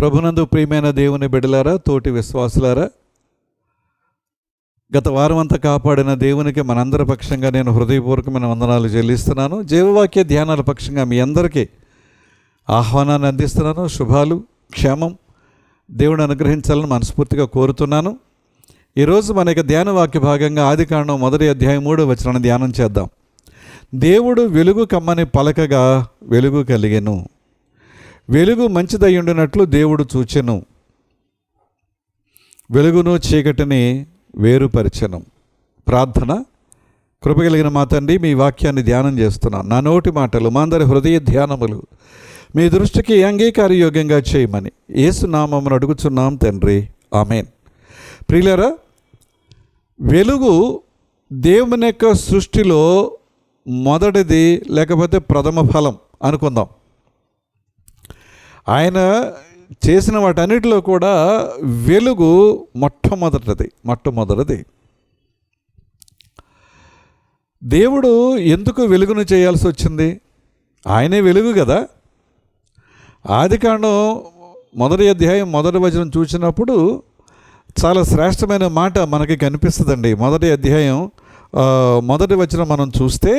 ప్రభునందు ప్రియమైన దేవుని బిడ్డలారా, తోటి విశ్వాసులారా, గత వారం అంతా కాపాడిన దేవునికి మనందరి పక్షంగా నేను హృదయపూర్వకమైన వందనాలు చెల్లిస్తున్నాను. జీవవాక్య ధ్యానాల పక్షంగా మీ అందరికీ ఆహ్వానాన్ని అందిస్తున్నాను. శుభాలు, క్షేమం దేవుడు అనుగ్రహించాలని మనస్ఫూర్తిగా కోరుతున్నాను. ఈరోజు మన ధ్యాన వాక్య భాగంగా ఆదికాండం 1వ అధ్యాయం 3వ వచనాన్ని ధ్యానం చేద్దాం. దేవుడు వెలుగు కమ్మని పలకగా వెలుగు కలిగెను. వెలుగు మంచిదయ్యుండినట్లు దేవుడు చూచెను, వెలుగును చీకటిని వేరుపరిచెను. ప్రార్థన. కృపగలిగిన మా తండ్రి, మీ వాక్యాన్ని ధ్యానం చేస్తున్నాను. నా నోటి మాటలు, మా అందరి హృదయ ధ్యానములు మీ దృష్టికి అంగీకారయోగ్యంగా చేయమని యేసు నామమున అడుగుచున్నాం తండ్రి, ఆమేన్. ప్రియులారా, వెలుగు దేవుని యొక్క సృష్టిలో మొదటిది, లేకపోతే ప్రథమ ఫలం అనుకుందాం. ఆయన చేసిన వాటన్నిటిలో కూడా వెలుగు మొట్టమొదటిది. దేవుడు ఎందుకు వెలుగును చేయాల్సి వచ్చింది? ఆయనే వెలుగు కదా. ఆదికాండం 1వ అధ్యాయం 1వ వచనం చూసినప్పుడు చాలా శ్రేష్టమైన మాట మనకి కనిపిస్తుందండి. 1వ అధ్యాయం 1వ వచనం మనం చూస్తే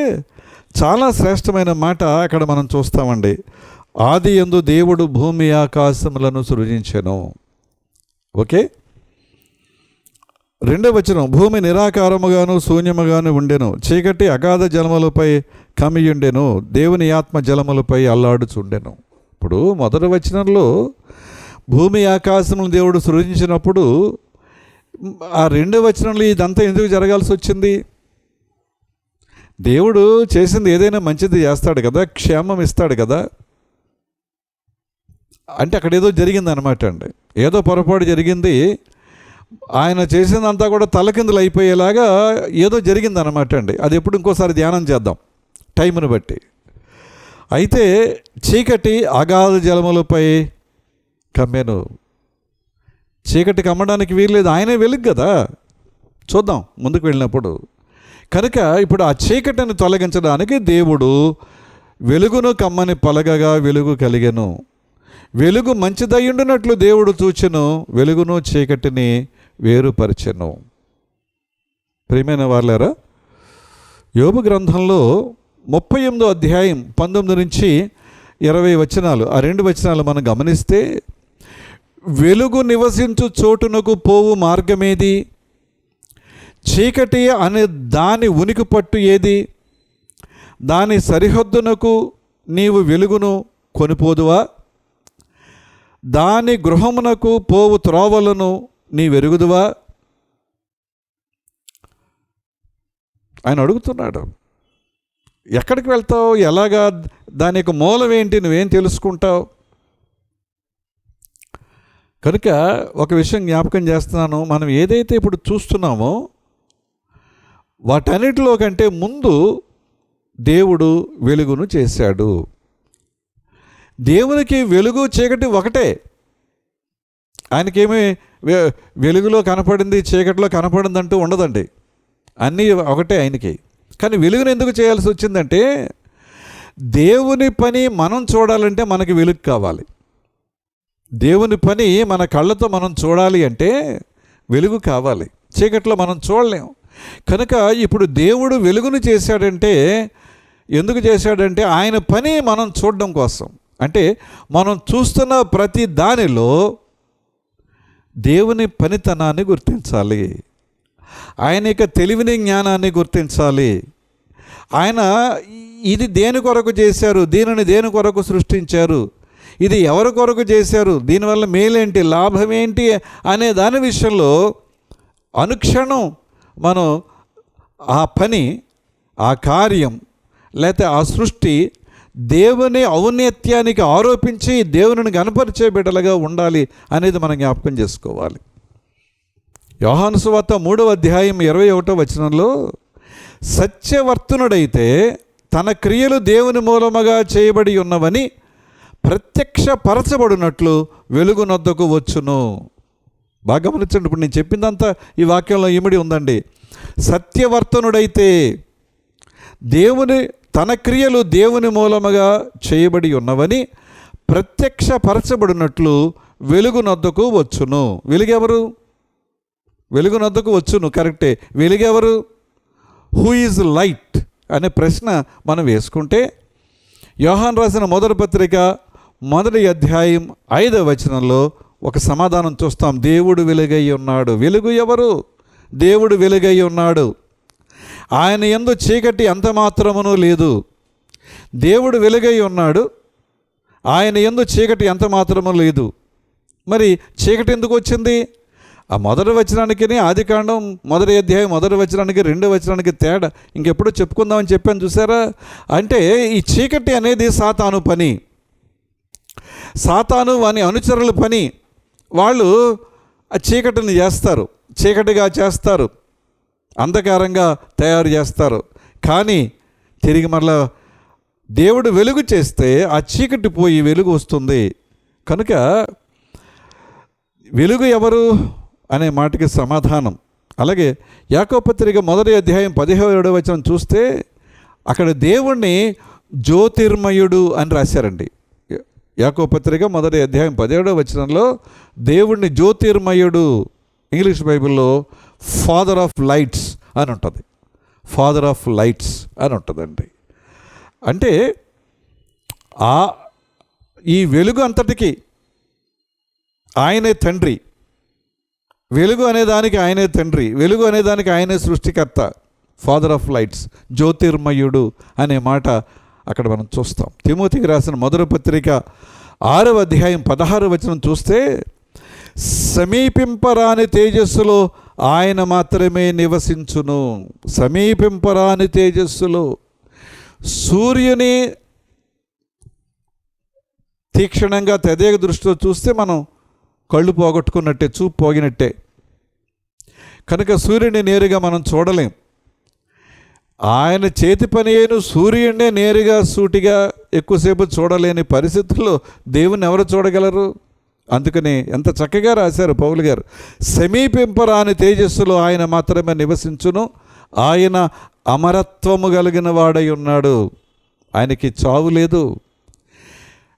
చాలా శ్రేష్టమైన మాట అక్కడ మనం చూస్తామండి. ఆది యందు దేవుడు భూమి ఆకాశములను సృజించెను. ఓకే. 2వ వచనం, భూమి నిరాకారముగాను శూన్యముగాను ఉండెను, చీకటి అగాధ జలములపై కమ్మియుండెను, దేవుని ఆత్మ జలములపై అల్లాడుచుండెను. ఇప్పుడు 1వ వచనంలో భూమి ఆకాశములను దేవుడు సృజించినప్పుడు, ఆ 2వ వచనంలో ఇదంతా ఎందుకు జరగాల్సి వచ్చింది? దేవుడు చేసింది ఏదైనా మంచిది చేస్తాడు కదా, క్షేమం ఇస్తాడు కదా. అంటే అక్కడ ఏదో జరిగింది అనమాట అండి. ఏదో పొరపాటు జరిగింది. ఆయన చేసిందంతా కూడా తలకిందులు అయిపోయేలాగా ఏదో జరిగింది అనమాట అండి. అది ఎప్పుడు ఇంకోసారి ధ్యానం చేద్దాం టైంను బట్టి. అయితే చీకటి అగాధ జలములపై కమ్మెను. చీకటి కమ్మడానికి వీల్లేదు, ఆయనే వెలుగు కదా. చూద్దాం ముందుకు వెళ్ళినప్పుడు. కనుక ఇప్పుడు ఆ చీకటిని తొలగించడానికి దేవుడు వెలుగును కమ్మని పలకగా వెలుగు కలిగెను. వెలుగు మంచిదయ్యుండినట్లు దేవుడు చూచెను, వెలుగును చీకటిని వేరుపరిచెను. ప్రియమైన వాళ్ళారా, యోబు గ్రంథంలో 38వ అధ్యాయం 19 నుంచి 20 వచనాలు, ఆ 2 వచనాలు మనం గమనిస్తే, వెలుగు నివసించు చోటునకు పోవు మార్గమేది? చీకటి అనే దాని ఉనికి పట్టు ఏది? దాని సరిహద్దునకు నీవు వెలుగును కొనిపోదువా? దాని గృహమునకు పోవు త్రోవలను నీ వెరుగుదువా? ఆయన అడుగుతున్నాడు. ఎక్కడికి వెళ్తావు? ఎలాగా? దాని యొక్క మూలం ఏంటి? నువ్వేం తెలుసుకుంటావు? కనుక ఒక విషయం జ్ఞాపకం చేస్తున్నాను. మనం ఏదైతే ఇప్పుడు చూస్తున్నామో వాటన్నిటిలో కంటే ముందు దేవుడు వెలుగును చేశాడు. దేవునికి వెలుగు చీకటి ఒకటే. ఆయనకేమీ వెలుగులో కనపడింది చీకటిలో కనపడింది అంటూ ఉండదండి. అన్నీ ఒకటే ఆయనకి. కానీ వెలుగును ఎందుకు చేయాల్సి వచ్చిందంటే, దేవుని పని మనం చూడాలంటే మనకి వెలుగు కావాలి. దేవుని పని మన కళ్ళతో మనం చూడాలి అంటే వెలుగు కావాలి. చీకట్లో మనం చూడలేం. కనుక ఇప్పుడు దేవుడు వెలుగును చేశాడంటే, ఎందుకు చేశాడంటే ఆయన పని మనం చూడడం కోసం. అంటే మనం చూస్తున్న ప్రతి దానిలో దేవుని పనితనాన్ని గుర్తించాలి, ఆయన యొక్క తెలివిని జ్ఞానాన్ని గుర్తించాలి. ఆయన ఇది దేని కొరకు చేశారు, దీనిని దేని కొరకు సృష్టించారు, ఇది ఎవరి కొరకు చేశారు, దీనివల్ల మేలేంటి, లాభం ఏంటి అనే దాని విషయంలో అనుక్షణం మనం ఆ పని, ఆ కార్యం, లేకపోతే ఆ సృష్టి దేవుని ఔన్నత్యానికి ఆరోపించి దేవునిని గణపరిచే బిడ్డలుగా ఉండాలి అనేది మనం జ్ఞాపకం చేసుకోవాలి. యోహాను సువార్త 3వ అధ్యాయం 21వ వచనంలో, సత్యవర్తనుడైతే తన క్రియలు దేవుని మూలముగా చేయబడి ఉన్నవని ప్రత్యక్షపరచబడినట్లు వెలుగునొద్దకు వచ్చును. బాగా గమనించండి. ఇప్పుడు నేను చెప్పిందంతా ఈ వాక్యంలో ఇమిడి ఉందండి. సత్యవర్తనుడైతే తన క్రియలు దేవుని మూలముగా చేయబడి ఉన్నవని ప్రత్యక్షపరచబడినట్లు వెలుగునొద్దకు వచ్చును. వెలుగెవరు? వెలుగునొద్దకు వచ్చును, కరెక్టే. వెలుగెవరు? హూ ఈజ్ లైట్ అనే ప్రశ్న మనం వేసుకుంటే యోహాను రాసిన మొదటి పత్రిక 1వ అధ్యాయం 5వ వచనంలో ఒక సమాధానం చూస్తాం. దేవుడు వెలుగై ఉన్నాడు. వెలుగు ఎవరు? దేవుడు వెలుగై ఉన్నాడు. ఆయన యందు చీకటి ఎంత మాత్రమునూ లేదు. దేవుడు వెలుగై ఉన్నాడు, ఆయన యందు చీకటి ఎంత మాత్రమూ లేదు. మరి చీకటి ఎందుకు వచ్చింది? ఆ మొదటి వచనానికి, ఆదికాండం 1వ అధ్యాయం 1వ వచనానికి 2వ వచనానికి తేడా ఇంకెప్పుడో చెప్పుకుందామని చెప్పాను, చూసారా? అంటే ఈ చీకటి అనేది సాతాను పని, సాతాను వాని అనుచరుల పని. వాళ్ళు ఆ చీకటిని చేస్తారు, చీకటిగా చేస్తారు, అంధకారంగా తయారు చేస్తారు. కానీ తిరిగి మరలా దేవుడు వెలుగు చేస్తే ఆ చీకటి పోయి వెలుగు వస్తుంది. కనుక వెలుగు ఎవరు అనే మాటకి సమాధానం. అలాగే యాకోబు పత్రిక 1వ అధ్యాయం 17వ వచనం చూస్తే అక్కడ దేవుణ్ణి జ్యోతిర్మయుడు అని రాశారండి. యాకోబు పత్రిక 1వ అధ్యాయం 17వ వచనంలో దేవుణ్ణి జ్యోతిర్మయుడు, ఇంగ్లీష్ బైబిల్లో ఫాదర్ ఆఫ్ లైట్స్ అని ఉంటుంది. ఫాదర్ ఆఫ్ లైట్స్ అని ఉంటుందండి. అంటే ఈ వెలుగు అంతటికి ఆయనే తండ్రి. వెలుగు అనేదానికి ఆయనే తండ్రి, వెలుగు అనేదానికి ఆయనే సృష్టికర్త. ఫాదర్ ఆఫ్ లైట్స్, జ్యోతిర్మయుడు అనే మాట అక్కడ మనం చూస్తాం. తిమోతికి రాసిన మొదటి పత్రిక 6వ అధ్యాయం 16వ వచనం చూస్తే సమీపింపరాని తేజస్సులో ఆయన మాత్రమే నివసించును. సమీపింపరాని తేజస్సులో సూర్యుని తీక్షణంగా తదేక దృష్టితో చూస్తే మనం కళ్ళు పోగొట్టుకున్నట్టే, చూపు పోగినట్టే. కనుక సూర్యుని నేరుగా మనం చూడలేం. ఆయన చేతి పని అయిన సూర్యుడినే నేరుగా సూటిగా ఎక్కువసేపు చూడలేని పరిస్థితుల్లో దేవుని ఎవరు చూడగలరు? అందుకని ఎంత చక్కగా రాశారు పౌలు గారు, సమీపింపరాని తేజస్సులో ఆయన మాత్రమే నివసించును, ఆయన అమరత్వము కలిగిన వాడై ఉన్నాడు. ఆయనకి చావు లేదు,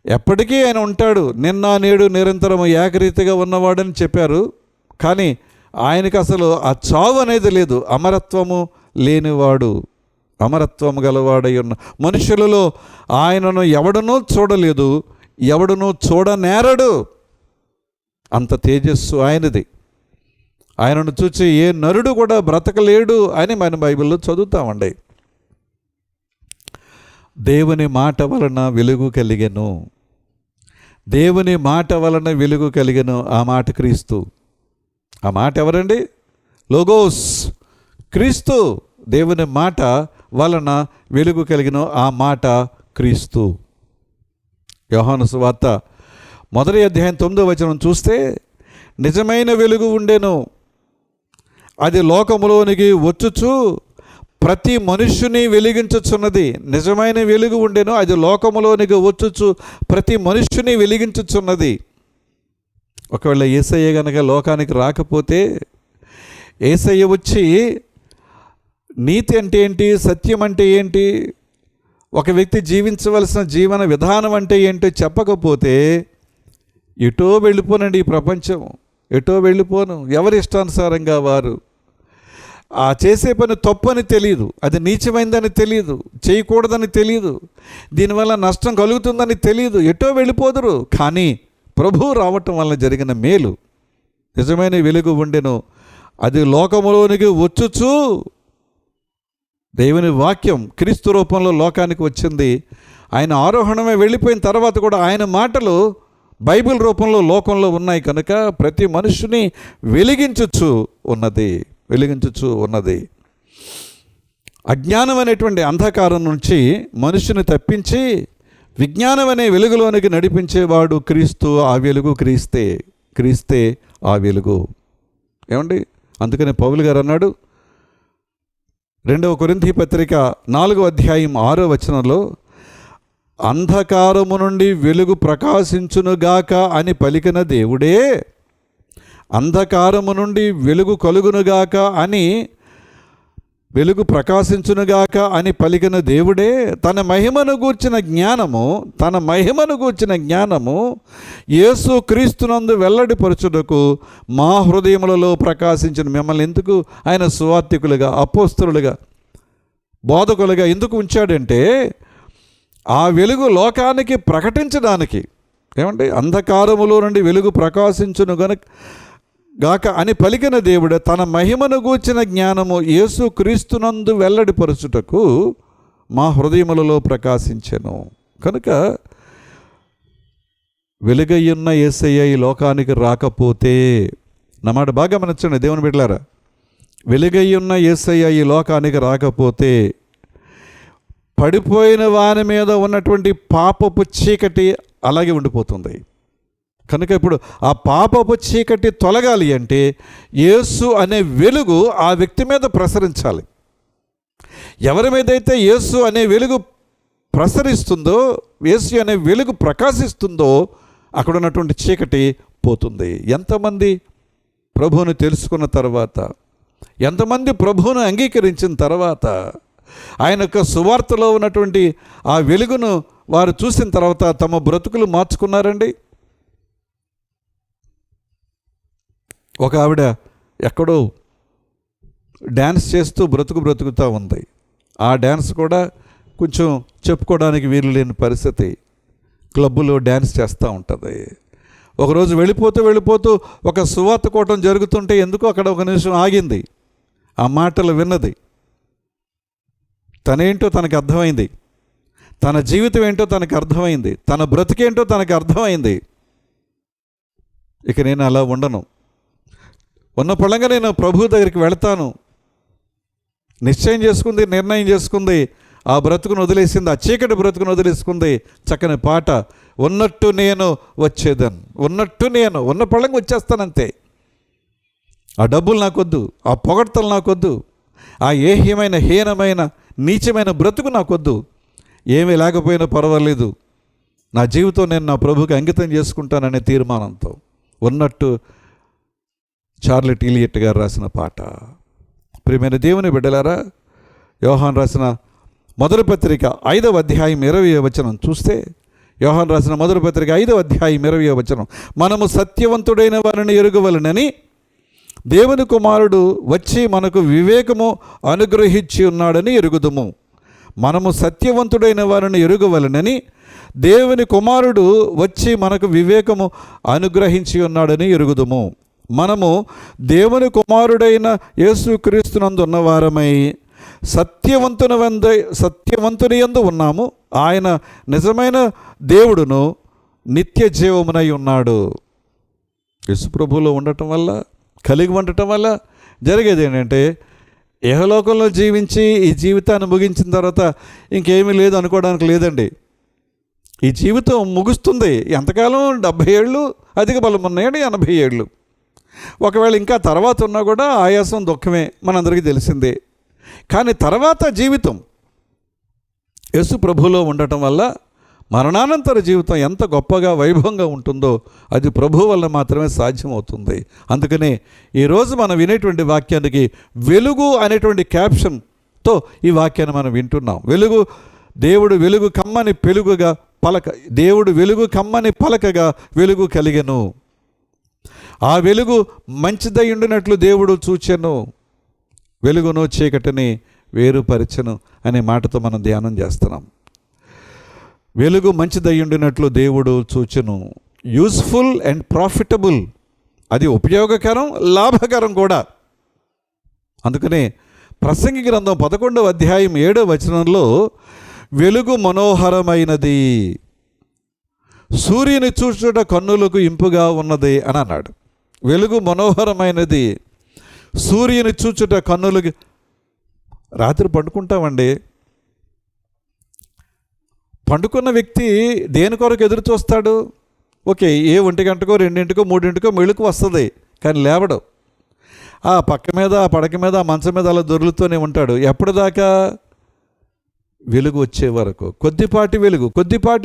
ఎప్పటికీ ఆయన ఉంటాడు. నిన్న నేడు నిరంతరము ఏకరీతిగా ఉన్నవాడని చెప్పారు. కానీ ఆయనకి అసలు ఆ చావు అనేది లేదు. అమరత్వము లేనివాడు, అమరత్వము గలవాడై ఉన్న. మనుషులలో ఆయనను ఎవడనూ చూడలేదు, ఎవడనూ చూడనేరడు. అంత తేజస్సు ఆయనది. ఆయనను చూసి ఏ నరుడు కూడా బ్రతకలేడు అని మన బైబిల్లో చదువుతామండి. దేవుని మాట వలన వెలుగు కలిగెను, దేవుని మాట వలన వెలుగు కలిగెను. ఆ మాట క్రీస్తు. ఆ మాట ఎవరండి? లోగోస్, క్రీస్తు. దేవుని మాట వలన వెలుగు కలిగిన ఆ మాట క్రీస్తు. యోహాను సువార్త 1వ అధ్యాయం 9వ వచనం చూస్తే నిజమైన వెలుగు ఉండెను, అది లోకములోనికి వచ్చుచు ప్రతి మనుష్యుని వెలిగించుచున్నది. నిజమైన వెలుగు ఉండెను, అది లోకములోనికి వచ్చుచు ప్రతి మనుష్యుని వెలిగించుచున్నది. ఒకవేళ యేసయ్య గనక లోకానికి రాకపోతే, యేసయ్య వచ్చి నీతి అంటే ఏంటి, సత్యం అంటే ఏంటి, ఒక వ్యక్తి జీవించవలసిన జీవన విధానం అంటే ఏంటో చెప్పకపోతే ఎటో వెళ్ళిపోనండి ఈ ప్రపంచం, ఎటో వెళ్ళిపోను. ఎవరి ఇష్టానుసారంగా వారు. ఆ చేసే పని తప్పని తెలియదు, అది నీచమైందని తెలియదు, చేయకూడదని తెలియదు, దీనివల్ల నష్టం కలుగుతుందని తెలియదు, ఎటో వెళ్ళిపోదురు. కానీ ప్రభువు రావటం వల్ల జరిగిన మేలు, నిజమైన వెలుగు ఉండెను, అది లోకములోనికి వచ్చుచు. దేవుని వాక్యం క్రీస్తు రూపంలో లోకానికి వచ్చింది. ఆయన ఆరోహణమే వెళ్ళిపోయిన తర్వాత కూడా ఆయన మాటలు బైబిల్ రూపంలో లోకంలో ఉన్నాయి. కనుక ప్రతి మనుషుని వెలిగించుచు ఉన్నది. అజ్ఞానం అనేటువంటి అంధకారం నుంచి మనుషుని తప్పించి విజ్ఞానం అనే వెలుగులోనికి నడిపించేవాడు క్రీస్తు. ఆ వెలుగు క్రీస్తే ఆ వెలుగు. ఏమండి? అందుకనే పౌలు గారు అన్నాడు 2వ కొరింథీ పత్రిక 4వ అధ్యాయం 6వ వచనంలో, అంధకారము నుండి వెలుగు ప్రకాశించునుగాక అని పలికిన దేవుడే అంధకారము నుండి వెలుగు కలుగునుగాక అని వెలుగు ప్రకాశించునుగాక అని పలికిన దేవుడే తన మహిమను గూర్చిన జ్ఞానము యేసు క్రీస్తునందు వెల్లడిపరచుటకు మా హృదయములలో ప్రకాశించిన. మిమ్మల్ని ఎందుకు ఆయన సువార్తికులుగా, అపోస్తలులుగా, బోధకులుగా ఎందుకు ఉంచాడంటే ఆ వెలుగు లోకానికి ప్రకటించడానికి. ఏమంటే అంధకారములో నుండి వెలుగు ప్రకాశించును గాక అని పలికిన దేవుడు తన మహిమను గూర్చిన జ్ఞానము యేసు క్రీస్తునందు వెల్లడిపరచుటకు మా హృదయములలో ప్రకాశించెను. కనుక వెలుగయ్యున్న యేసయ్య ఈ లోకానికి రాకపోతే, నా మాట బాగా గమనించండి దేవుని బిడ్డలారా, వెలుగయ్యున్న యేసయ్య ఈ లోకానికి రాకపోతే పడిపోయిన వాని మీద ఉన్నటువంటి పాపపు చీకటి అలాగే ఉండిపోతుంది. కనుక ఇప్పుడు ఆ పాపపు చీకటి తొలగాలి అంటే యేసు అనే వెలుగు ఆ వ్యక్తి మీద ప్రసరించాలి. ఎవరి మీదైతే యేసు అనే వెలుగు ప్రసరిస్తుందో, యేసు అనే వెలుగు ప్రకాశిస్తుందో అక్కడ ఉన్నటువంటి చీకటి పోతుంది. ఎంతమంది ప్రభువును తెలుసుకున్న తర్వాత, ఎంతమంది ప్రభువును అంగీకరించిన తర్వాత, ఆయన యొక్క సువార్తలో ఉన్నటువంటి ఆ వెలుగును వారు చూసిన తర్వాత తమ బ్రతుకులు మార్చుకున్నారండి. ఒక ఆవిడ ఎక్కడో డ్యాన్స్ చేస్తూ బ్రతుకుతూ ఉంది. ఆ డ్యాన్స్ కూడా కొంచెం చెప్పుకోవడానికి వీలు లేని పరిస్థితి. క్లబ్బులో డ్యాన్స్ చేస్తూ ఉంటుంది. ఒకరోజు వెళ్ళిపోతూ ఒక సువార్త కూటం జరుగుతుంటే ఎందుకో అక్కడ ఒక నిమిషం ఆగింది. ఆ మాటలు విన్నది. తనేంటో తనకు అర్థమైంది, తన జీవితం ఏంటో తనకు అర్థమైంది, తన బ్రతికేంటో తనకు అర్థమైంది. ఇక నేను అలా ఉండను, ఉన్న పొలంగా నేను ప్రభు దగ్గరికి వెళతాను నిశ్చయం చేసుకుంది, నిర్ణయం చేసుకుంది. ఆ బ్రతుకును వదిలేసింది, ఆ చీకటి బ్రతుకును వదిలేసుకుంది. చక్కని పాట, ఉన్నట్టు నేను వచ్చేదాన్ని, ఉన్నట్టు నేను ఉన్న పొలంగా వచ్చేస్తానంతే. ఆ డబ్బులు నాకొద్దు, ఆ పొగడ్తలు నాకొద్దు, ఆ హీనమైన నీచమైన బ్రతుకు నాకొద్దు. ఏమీ లేకపోయినా పర్వాలేదు, నా జీవితం నేను నా ప్రభుకి అంకితం చేసుకుంటాననే తీర్మానంతో ఉన్నట్టు చార్లెట్ ఇలియట్ గారు రాసిన పాట. ప్రియమైన దేవుని బిడ్డలారా, యోహాను రాసిన మొదటి పత్రిక 5వ అధ్యాయం 20వ వచనం చూస్తే, యోహాను రాసిన మొదటి పత్రిక 5వ అధ్యాయం 20వ వచనం, మనము సత్యవంతుడైన వారిని ఎరుగవలనని దేవుని కుమారుడు వచ్చి మనకు వివేకము అనుగ్రహించి ఉన్నాడని ఎరుగుదుము. మనము సత్యవంతుడైన వారిని ఎరుగవలనని దేవుని కుమారుడు వచ్చి మనకు వివేకము అనుగ్రహించి ఉన్నాడని ఎరుగుదుము. మనము దేవుని కుమారుడైన యేసుక్రీస్తునందు ఉన్నవారమై సత్యవంతుని యందు ఉన్నాము. ఆయన నిజమైన దేవుడును నిత్య జీవమునై ఉన్నాడు. యేసు ప్రభువులో ఉండటం వల్ల, కలిగి ఉండటం వల్ల జరిగేది ఏంటంటే, ఇహలోకంలో జీవించి ఈ జీవితాన్ని ముగించిన తర్వాత ఇంకేమీ లేదు అనుకోవడానికి లేదండి. ఈ జీవితం ముగుస్తుంది. ఎంతకాలం? 70 ఏళ్ళు, అధిక బలం ఉన్నాయండి 80 ఏళ్ళు. ఒకవేళ ఇంకా తర్వాత ఉన్నా కూడా ఆయాసం, దుఃఖమే మనందరికీ తెలిసిందే. కానీ తర్వాత జీవితం యేసు ప్రభువులో ఉండటం వల్ల మరణానంతర జీవితం ఎంత గొప్పగా వైభవంగా ఉంటుందో అది ప్రభువు వల్ల మాత్రమే సాధ్యమవుతుంది. అందుకనే ఈరోజు మనం వినేటువంటి వాక్యానికి వెలుగు అనేటువంటి క్యాప్షన్తో ఈ వాక్యాన్ని మనం వింటున్నాం. వెలుగు, దేవుడు వెలుగు కమ్మని పెలుగుగా పలక, దేవుడు వెలుగు కమ్మని పలకగా వెలుగు కలిగెను. ఆ వెలుగు మంచిదై ఉండినట్లు దేవుడు చూచెను, వెలుగును చీకటిని వేరుపరచెను అనే మాటతో మనం ధ్యానం చేస్తున్నాం. వెలుగు మంచిదై ఉండినట్లు దేవుడు చూచెను. యూస్ఫుల్ అండ్ ప్రాఫిటబుల్, అది ఉపయోగకరం, లాభకరం కూడా. అందుకనే ప్రసంగి గ్రంథం 11వ అధ్యాయం 7వ వచనంలో వెలుగు మనోహరమైనది, సూర్యుని చూచుట కన్నులకు ఇంపుగా ఉన్నది అని అన్నాడు. వెలుగు మనోహరమైనది, సూర్యుని చూచుట కన్నులకి. రాత్రి పండుకుంటామండి. పండుకున్న వ్యక్తి దేని కొరకు ఎదురు చూస్తాడు? ఓకే, ఏ 1 గంటకో 2 3 మెళుకు వస్తుంది, కానీ లేవడు. ఆ పక్క మీద, ఆ పడక మీద, ఆ మంచం మీద అలా దొర్లుతూనే ఉంటాడు. ఎప్పటిదాకా? వెలుగు వచ్చే వరకు. కొద్దిపాటి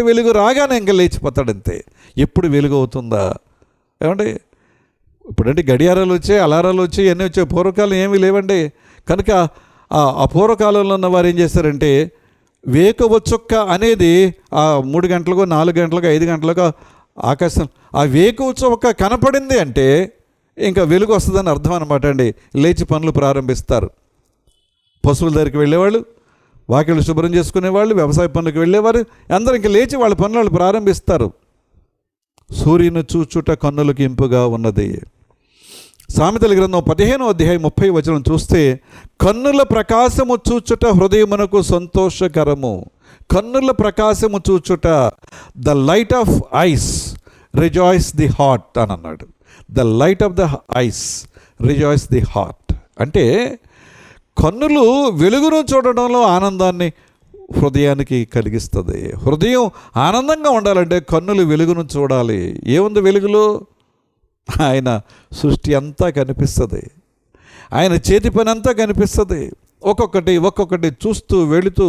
వెలుగు రాగానే ఇంకా లేచిపోతాడు అంతే. ఎప్పుడు వెలుగు అవుతుందా? ఏమండి, ఇప్పుడంటే గడియారాలు వచ్చాయి, అలారాలు వచ్చాయి, అన్నీ వచ్చాయి. పూర్వకాలం ఏమీ లేవండి. కనుక ఆ పూర్వకాలంలో ఉన్న వారు ఏం చేస్తారంటే వేకువ చుక్క అనేది 3 గంటలకు 4 గంటలకు 5 గంటలకు ఆకాశం ఆ వేకువ చుక్క కనపడింది అంటే ఇంకా వెలుగు వస్తుందని అర్థం అనమాట అండి. లేచి పనులు ప్రారంభిస్తారు. పశువుల దగ్గరికి వెళ్ళేవాళ్ళు, వాకిళ్ళు శుభ్రం చేసుకునేవాళ్ళు, వ్యవసాయ పనులకు వెళ్ళేవారు, అందరూ ఇంకా లేచి వాళ్ళ పనులు ప్రారంభిస్తారు. సూర్యుని చూచుట కన్నులకు ఇంపుగా ఉన్నది. సామెతల గ్రంథం 15వ అధ్యాయం 30వ వచనం చూస్తే, కన్నుల ప్రకాశము చూచుట హృదయమునకు సంతోషకరము. కన్నుల ప్రకాశము చూచుట, the light of ice rejoice the heart అని అన్నాడు. The light of the ice rejoice the heart అంటే కన్నులు వెలుగును చూడడంలో ఆనందాన్ని హృదయానికి కలిగిస్తుంది. హృదయం ఆనందంగా ఉండాలంటే కన్నులు వెలుగును చూడాలి. ఏముంది వెలుగులో? ఆయన సృష్టి అంతా కనిపిస్తుంది, ఆయన చేతి పని అంతా కనిపిస్తుంది. ఒక్కొక్కటి చూస్తూ వెళుతూ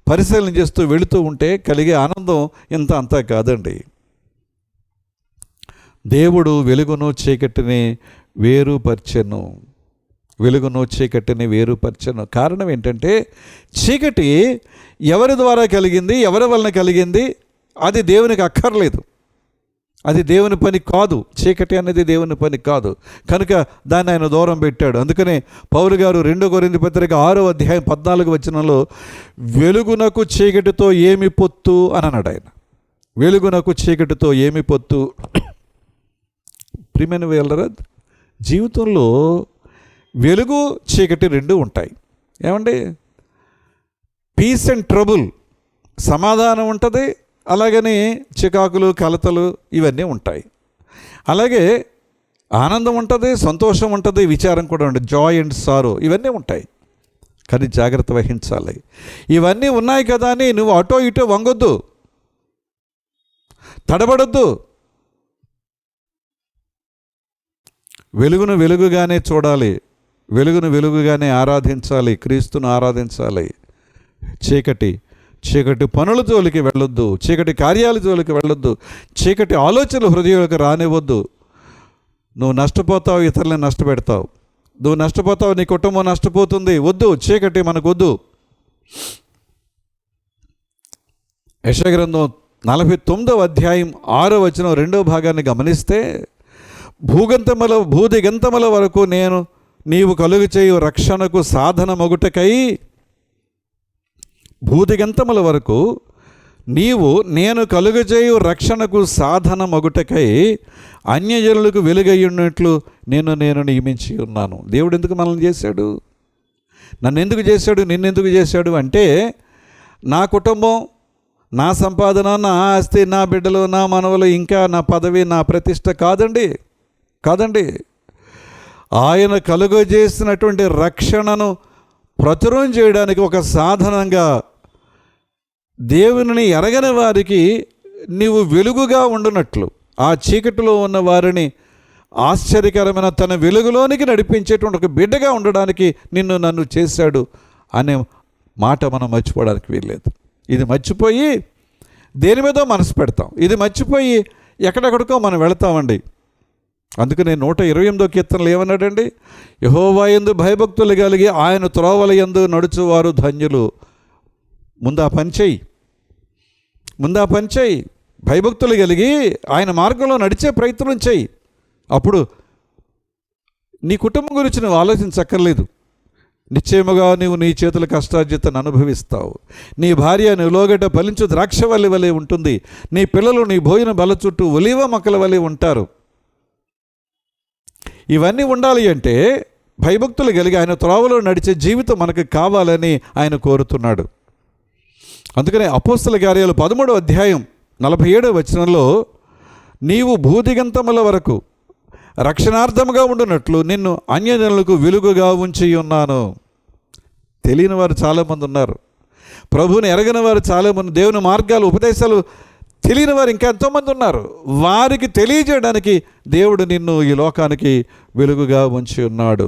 పరిశీలన చేస్తూ వెళుతూ ఉంటే కలిగే ఆనందం ఇంత అంతా కాదండి. దేవుడు వెలుగును చీకటిని వేరుపరచెను. వెలుగును చీకటిని వేరుపరచెను. కారణం ఏంటంటే చీకటి ఎవరి ద్వారా కలిగింది, ఎవరి వలన కలిగింది, అది దేవునికి అక్కర్లేదు, అది దేవుని పని కాదు. చీకటి అనేది దేవుని పని కాదు కనుక దాన్ని ఆయన దూరం పెట్టాడు. అందుకనే పౌలు గారు 2 కొరింథీ పత్రిక 6వ అధ్యాయం 14వ వచనంలో వెలుగునకు చీకటితో ఏమి పొత్తు అని అన్నాడు ఆయన. వెలుగునకు చీకటితో ఏమి పొత్తు? ప్రియమైన వాళ్ళరా, జీవితంలో వెలుగు చీకటి 2 ఉంటాయి. ఏమండి? పీస్ అండ్ ట్రబుల్, సమాధానం ఉంటుంది, అలాగని చికాకులు కలతలు ఇవన్నీ ఉంటాయి. అలాగే ఆనందం ఉంటుంది, సంతోషం ఉంటుంది, విచారం కూడా ఉంటుంది, జాయ్ అండ్ సారో ఇవన్నీ ఉంటాయి. కానీ జాగ్రత్త వహించాలి. ఇవన్నీ ఉన్నాయి కదా అని నువ్వు అటో ఇటో వంగొద్దు, తడబడొద్దు. వెలుగును వెలుగుగానే చూడాలి, వెలుగును వెలుగుగానే ఆరాధించాలి, క్రీస్తును ఆరాధించాలి. చీకటి పనుల జోలికి వెళ్ళొద్దు, చీకటి కార్యాల జోలికి వెళ్ళొద్దు, చీకటి ఆలోచనలు హృదయంలోకి రానివ్వద్దు. నువ్వు నష్టపోతావు, ఇతరులను నష్టపెడతావు, నువ్వు నష్టపోతావు, నీ కుటుంబం నష్టపోతుంది. వద్దు, చీకటి మనకు వద్దు. యెషయా గ్రంథం 49వ అధ్యాయం 6వ వచనం 2వ భాగాన్ని గమనిస్తే, భూదిగంతముల వరకు నీవు కలుగు చేయు రక్షణకు సాధనమగుటకై, భూదిగంతముల వరకు నేను కలుగజేయు రక్షణకు సాధనమగుటకై అన్యజనులకు వెలుగయ్యున్నట్లు నేను నియమించి ఉన్నాను. దేవుడు ఎందుకు మనల్ని చేశాడు? నన్ను ఎందుకు చేశాడు? నిన్నెందుకు చేశాడు అంటే, నా కుటుంబం, నా సంపాదన, నా ఆస్తి, నా బిడ్డలు, నా మనవలు, ఇంకా నా పదవి, నా ప్రతిష్ట కాదండి. ఆయన కలుగజేసినటువంటి రక్షణను ప్రచురం చేయడానికి ఒక సాధనంగా దేవుని ఎరగని వారికి నీవు వెలుగుగా ఉండునట్లు, ఆ చీకటిలో ఉన్న వారిని ఆశ్చర్యకరమైన తన వెలుగులోనికి నడిపించేటువంటి ఒక బిడ్డగా ఉండడానికి నన్ను చేశాడు అనే మాట మనం మర్చిపోవడానికి వీల్లేదు. ఇది మర్చిపోయి దేని మీదో మనసు పెడతాం, ఇది మర్చిపోయి ఎక్కడెక్కడికో మనం వెళతామండి. అందుకనే 128వ కీర్తనలు ఏమన్నాడండి? యెహోవా యందు భయభక్తులు కలిగి ఆయన త్రోవల యందు నడుచువారు ధన్యులు. ముందు ఆ పని చేయి, భయభక్తులు కలిగి ఆయన మార్గంలో నడిచే ప్రయత్నం చేయి. అప్పుడు నీ కుటుంబం గురించి నువ్వు ఆలోచించక్కర్లేదు. నిశ్చయముగా నీవు నీ చేతుల కష్టార్జితను అనుభవిస్తావు. నీ భార్య నీ లోగట ఫలించు ద్రాక్షవల్లి వలె ఉంటుంది. నీ పిల్లలు నీ భోజన బల చుట్టూ ఒలీవ మొక్కల వలె ఉంటారు. ఇవన్నీ ఉండాలి అంటే భయభక్తులు కలిగి ఆయన త్రోవలో నడిచే జీవితం మనకు కావాలని ఆయన కోరుతున్నాడు. అందుకనే అపోస్తల కార్యాలు 13వ అధ్యాయం 47వ వచనంలో, నీవు భూదిగంతముల వరకు రక్షణార్థముగా ఉండునట్లు నిన్ను అన్యజనులకు వెలుగుగా ఉంచి ఉన్నాను. తెలియని వారు చాలామంది ఉన్నారు, ప్రభువుని ఎరగని వారు చాలామంది, దేవుని మార్గాలు ఉపదేశాలు తెలియని వారు ఇంకా ఎంతోమంది ఉన్నారు. వారికి తెలియజేయడానికి దేవుడు నిన్ను ఈ లోకానికి వెలుగుగా ఉంచి ఉన్నాడు.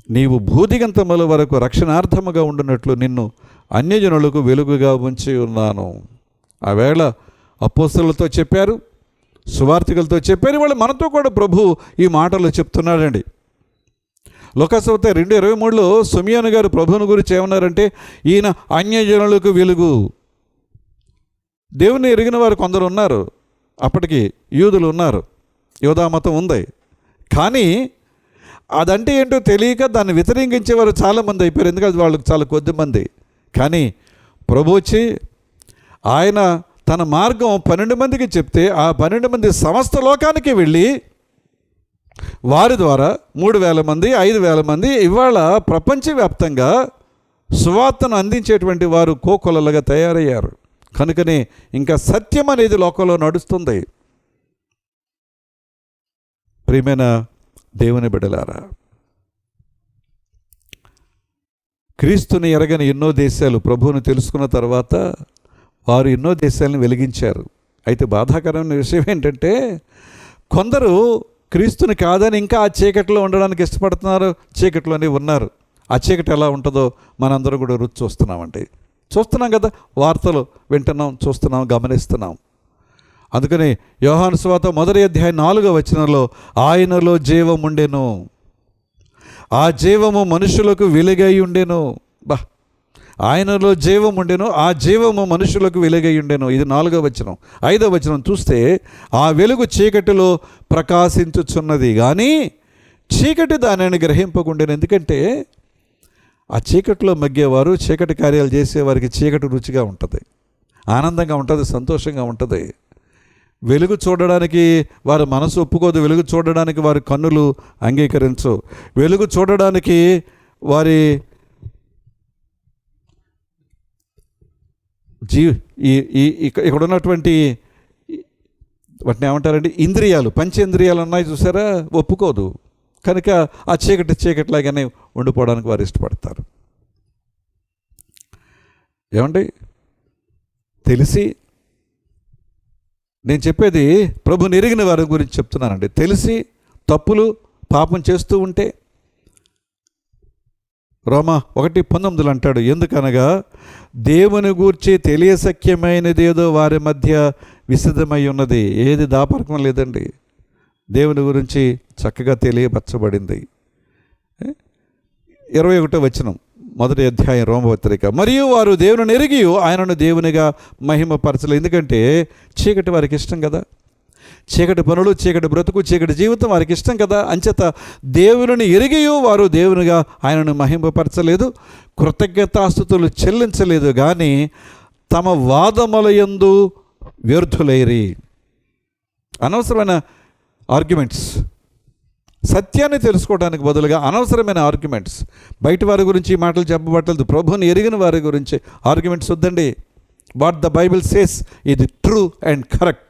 నీవు భూదిగంతముల వరకు రక్షణార్థముగా ఉండునట్లు నిన్ను అన్యజనులకు వెలుగుగా ఉంచి ఉన్నాను. ఆ వేళ అపోస్తలులతో చెప్పారు, సువార్తికులతో చెప్పారు, వాళ్ళు మనతో కూడా ప్రభు ఈ మాటలు చెప్తున్నాడండి. లోకాసువార్త 2:23లో సిమియోను గారు ప్రభువుని గురించి ఏమన్నారంటే, ఈయన అన్యజనులకు వెలుగు. దేవుని ఎరిగిన వారు కొందరు ఉన్నారు, అప్పటికి యూదులు ఉన్నారు, యూదా మతం ఉంది. కానీ అదంటే ఏంటో తెలియక దాన్ని వ్యతిరేకించేవారు చాలామంది అయిపోయారు. ఎందుకంటే వాళ్ళకి చాలా కొద్ది మంది. కానీ ప్రభు వచ్చి ఆయన తన మార్గం 12 మందికి చెప్తే ఆ 12 మంది సమస్త లోకానికి వెళ్ళి వారి ద్వారా 3,000 మంది 5,000 మంది ఇవాళ ప్రపంచవ్యాప్తంగా సువార్తను అందించేటువంటి వారు కోకొలలుగా తయారయ్యారు. కనుకనే ఇంకా సత్యం అనేది లోకంలో నడుస్తుంది. ప్రియమైన దేవుని బిడ్డలారా, క్రీస్తుని ఎరగని ఎన్నో దేశాలు ప్రభువును తెలుసుకున్న తర్వాత వారు ఎన్నో దేశాలను వెలిగించారు. అయితే బాధాకరమైన విషయం ఏంటంటే, కొందరు క్రీస్తుని కాదని ఇంకా ఆ చీకటిలో ఉండడానికి ఇష్టపడుతున్నారు, చీకటిలోనే ఉన్నారు. ఆ చీకటి ఎలా ఉంటుందో మనందరం కూడా రుచి చూస్తున్నాం కదా, వార్తలు వింటున్నాం, చూస్తున్నాం, గమనిస్తున్నాం. అందుకని యోహాను సువార్త 1వ అధ్యాయం 4వ వచనంలో ఆయనలో జీవం ఉండెను, ఆ జీవము మనుషులకు వెలుగై ఉండెను. ఆయనలో జీవం ఉండెను, ఆ జీవము మనుషులకు వెలుగై ఉండెను. ఇది 4వ వచనం. 5వ వచనం చూస్తే ఆ వెలుగు చీకటిలో ప్రకాశించుచున్నది కానీ చీకటి దానిని గ్రహింపకుండెను. ఎందుకంటే ఆ చీకటిలో మగ్గేవారు, చీకటి కార్యాలు చేసేవారికి చీకటి రుచిగా ఉంటుంది, ఆనందంగా ఉంటుంది, సంతోషంగా ఉంటుంది. వెలుగు చూడడానికి వారి మనసు ఒప్పుకోదు, వెలుగు చూడడానికి వారి కన్నులు అంగీకరించు, వెలుగు చూడడానికి వారి ఇక్కడ ఉన్నటువంటి వాటిని ఏమంటారంటే ఇంద్రియాలు, పంచేంద్రియాలు ఉన్నాయి చూసారా, ఒప్పుకోదు. కనుక ఆ చీకటిలాగానే ఉండిపోవడానికి వారు ఇష్టపడతారు. ఏమండి, తెలిసి నేను చెప్పేది ప్రభుని ఎరిగిన వారి గురించి చెప్తున్నానండి. తెలిసి తప్పులు పాపం చేస్తూ ఉంటే రోమా 1:19 అంటాడు, ఎందుకనగా దేవుని గూర్చి తెలియశక్యమైనదేదో వారి మధ్య విశదమై ఉన్నది. ఏది దాపరకం లేదండి, దేవుని గురించి చక్కగా తెలియపరచబడింది. 21వ వచనం 1వ అధ్యాయం రోమపత్రిక. మరియు వారు దేవుని ఎరిగి ఆయనను దేవునిగా మహిమపరచలేదు. ఎందుకంటే చీకటి వారికి ఇష్టం కదా, చీకటి పనులు, చీకటి బ్రతుకు, చీకటి జీవితం వారికి ఇష్టం కదా. అంచేత దేవుని ఎరిగి వారు దేవునిగా ఆయనను మహిమపరచలేదు, కృతజ్ఞతాస్తుతులు చెల్లించలేదు. కానీ తమ వాదముల యందు వ్యర్థులైరి. అనవసరమైన ఆర్గ్యుమెంట్స్, సత్యాన్ని తెలుసుకోవడానికి బదులుగా అనవసరమైన ఆర్గ్యుమెంట్స్, బయట వారి గురించి మాటలు చెప్పబట్టలేదు, ప్రభువుని ఎరిగిన వారి గురించి ఆర్గ్యుమెంట్స్ వద్దండి. వాట్ ద బైబిల్ సేస్ ఇది ట్రూ అండ్ కరెక్ట్.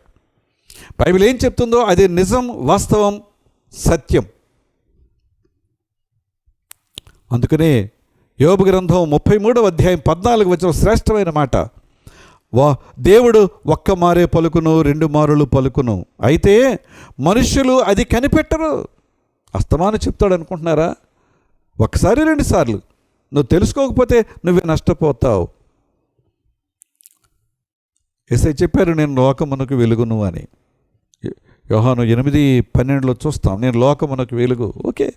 బైబిల్ ఏం చెప్తుందో అది నిజం, వాస్తవం, సత్యం. అందుకనే యోబు గ్రంథం 33వ అధ్యాయం 14వ వచనం శ్రేష్టమైన మాట, దేవుడు ఒక్క మారే పలుకును, 2 మారులు పలుకును, అయితే మనుష్యులు అది కనిపెట్టరు. అస్తమానం చెప్తాడు అనుకుంటున్నారా? ఒకసారి 2 సార్లు నువ్వు తెలుసుకోకపోతే నువ్వే నష్టపోతావు. యేసయ్య చెప్పారు, నేను లోకమునకు వెలుగును అని. యోహాను 8:12 చూస్తాం, నేను లోకమునకు వెలుగు. ఓకే,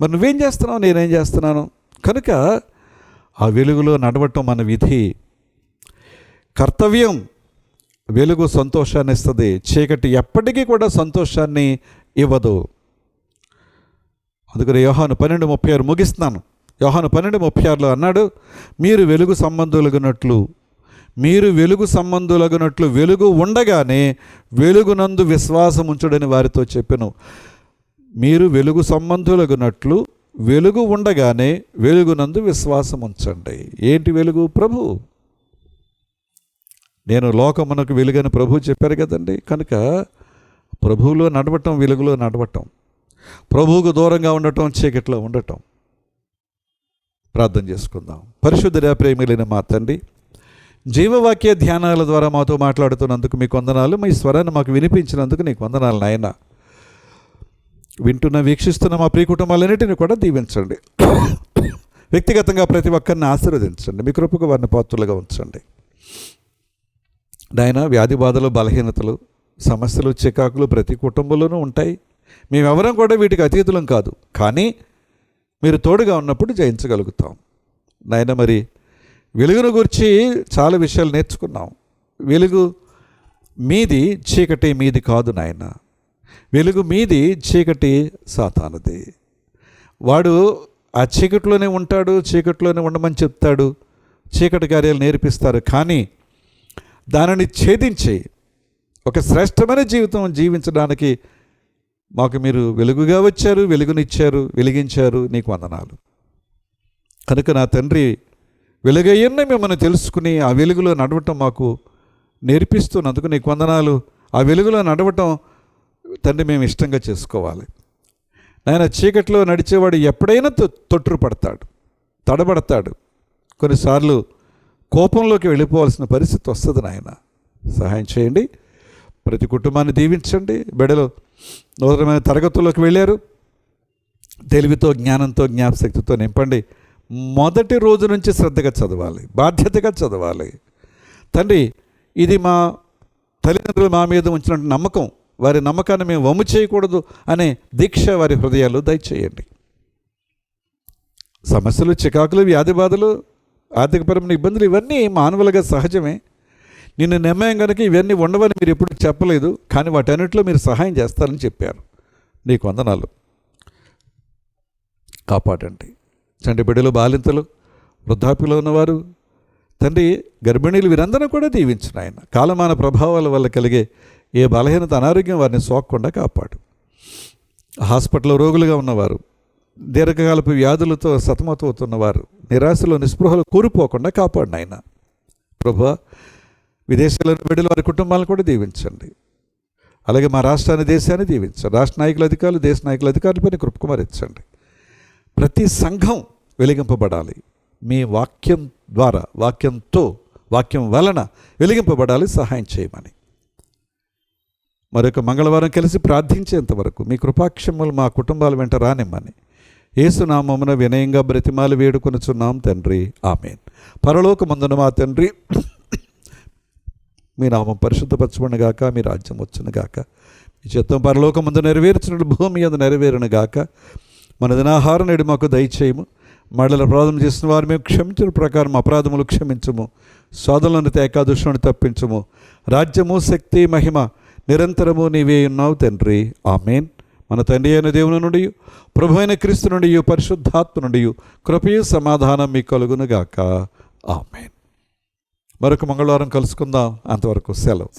మరి నువ్వేం చేస్తున్నావు, నేనేం చేస్తున్నాను? కనుక ఆ వెలుగులో నడవటం మన విధి, కర్తవ్యం. వెలుగు సంతోషాన్ని ఇస్తుంది, చీకటి ఎప్పటికీ కూడా సంతోషాన్ని ఇవ్వదు. అందుకని యోహాను 12:36 ముగిస్తున్నాను. యోహాను 12:36 అన్నాడు, మీరు వెలుగు సంబంధులగునట్లు వెలుగు ఉండగానే వెలుగునందు విశ్వాసం ఉంచుడని వారితో చెప్పెను. మీరు వెలుగు సంబంధులగునట్లు వెలుగు ఉండగానే వెలుగునందు విశ్వాసం ఉంచండి. ఏంటి వెలుగు? ప్రభు. నేను లోకమునకు వెలుగని ప్రభు చెప్పారు కదండి. కనుక ప్రభువులో నడవటం, వెలుగులో నడవటం, ప్రభువుకు దూరంగా ఉండటం, చీకట్లో ఉండటం. ప్రార్థన చేసుకుందాం. పరిశుద్ధుడా, ప్రేమిలైన మా తండ్రి, జీవవాక్య ధ్యానాల ద్వారా మాతో మాట్లాడుతున్నందుకు మీకు వందనాలు. మీ స్వరాన్ని మాకు వినిపించినందుకు నీకు వందనాలు నాయన. వింటున్న, వీక్షిస్తున్న మా ప్రియ కుటుంబాలన్నిటిని కూడా దీవించండి. వ్యక్తిగతంగా ప్రతి ఒక్కరిని ఆశీర్వదించండి. మీ కృపకు వారిని పాత్రలుగా ఉంచండి నాయన. వ్యాధి బాధలు, బలహీనతలు, సమస్యలు, చికాకులు ప్రతి కుటుంబంలోనూ ఉంటాయి. మేమెవరం కూడా వీటికి అతీతులం కాదు. కానీ మీరు తోడుగా ఉన్నప్పుడు జయించగలుగుతాం. నాయన, మరి వెలుగును గురించి చాలా విషయాలు నేర్చుకున్నాం. వెలుగు మీది, చీకటి మీది కాదు నాయన. వెలుగు మీది, చీకటి సాతానుది. వాడు ఆ చీకటిలోనే ఉంటాడు, చీకటిలోనే ఉండమని చెప్తాడు, చీకటి కార్యాలు నేర్పిస్తారు. కానీ దానిని ఛేదించి ఒక శ్రేష్టమైన జీవితం జీవించడానికి మాకు మీరు వెలుగుగా వచ్చారు, వెలుగునిచ్చారు, వెలిగించారు. నీకు వందనాలు. కనుక నా తండ్రి, వెలుగయ్యన్న మిమ్మల్ని తెలుసుకుని ఆ వెలుగులో నడవటం మాకు నేర్పిస్తున్నందుకు నీకు వందనాలు. ఆ వెలుగులో నడవటం తండ్రి మేము ఇష్టంగా చేసుకోవాలి. నాయన, చీకట్లో నడిచేవాడు ఎప్పుడైనా తొట్టుపడతాడు, తడబడతాడు. కొన్నిసార్లు కోపంలోకి వెళ్ళిపోవాల్సిన పరిస్థితి వస్తుంది. నాయన, సహాయం చేయండి. ప్రతి కుటుంబాన్ని దీవించండి. బిడ్డలు నూతనమైన తరగతుల్లోకి వెళ్ళారు. తెలివితో, జ్ఞానంతో, జ్ఞాపశక్తితో నింపండి. మొదటి రోజు నుంచి శ్రద్ధగా చదవాలి, బాధ్యతగా చదవాలి. తండ్రి, ఇది మా తల్లిదండ్రులు మా మీద ఉంచిన నమ్మకం. వారి నమ్మకాన్ని మేము వమ్ము చేయకూడదు అనే దీక్ష వారి హృదయాలు దయచేయండి. సమస్యలు, చికాకులు, వ్యాధి బాధలు, ఆర్థికపరమైన ఇబ్బందులు ఇవన్నీ మానవులుగా సహజమే. నిన్ను నమ్మకం కనుక ఇవన్నీ ఉండవని మీరు ఎప్పుడు చెప్పలేదు. కానీ వాటన్నిటిలో మీరు సహాయం చేస్తారని చెప్పారు. నీకు వందనాలు. కాపాడండి. చంటి బిడ్డలు, బాలింతలు, వృద్ధాప్యలో ఉన్నవారు, తండ్రి, గర్భిణీలు, వీరందరూ కూడా దీవించిన ఆయన. కాలమాన ప్రభావాల వల్ల కలిగే ఏ బలహీనత, అనారోగ్యం వారిని సోకకుండా కాపాడు. హాస్పిటల్లో రోగులుగా ఉన్నవారు, దీర్ఘకాలపు వ్యాధులతో సతమతమవుతున్నవారు, నిరాశలో, నిస్పృహలు కూరిపోకుండా కాపాడిన ఆయన. ప్రభువా, విదేశాలను బిడ్డలు, వారి కుటుంబాలను కూడా దీవించండి. అలాగే మా రాష్ట్రాన్ని, దేశాన్ని దీవించండి. రాష్ట్ర నాయకుల అధికారులు, దేశ నాయకుల అధికారులపైన కృపకుమారించండి. ప్రతి సంఘం వెలిగింపబడాలి. మీ వాక్యం ద్వారా, వాక్యంతో, వాక్యం వలన వెలిగింపబడాలి. సహాయం చేయమని మరొక మంగళవారం కలిసి ప్రార్థించేంతవరకు మీ కృపాక్షములు మా కుటుంబాల వెంట రానిమ్మని యేసునామమున వినయంగా బ్రతిమాలు వేడుకొనుచున్నాం తండ్రి. ఆమేన్. పరలోకమందున మా తండ్రి, మీ నామం పరిశుద్ధపరచబడునుగాక, మీ రాజ్యం వచ్చునుగాక, మీ చిత్తం పరలోకమందు నెరవేర్చినట్లు భూమి యందు నెరవేరునుగాక. మన దినాహారం నేడు మాకు దయచేయము. మడల అపరాధం చేసిన వారు మేము క్షమించిన ప్రకారం అపరాధములు క్షమించము. శోధనలను తేక దుష్టుని తప్పించము. రాజ్యము, శక్తి, మహిమ నిరంతరము నీవే ఉన్నావు తండ్రి. ఆమేన్. మన తండ్రి అయిన దేవుని నుండి, ప్రభు అయిన క్రీస్తు నుండి, పరిశుద్ధాత్మ నుండి కృపయు సమాధానం మీకు కలుగునుగాక. ఆమేన్. మరొక మంగళవారం కలుసుకుందాం. అంతవరకు సెలవు.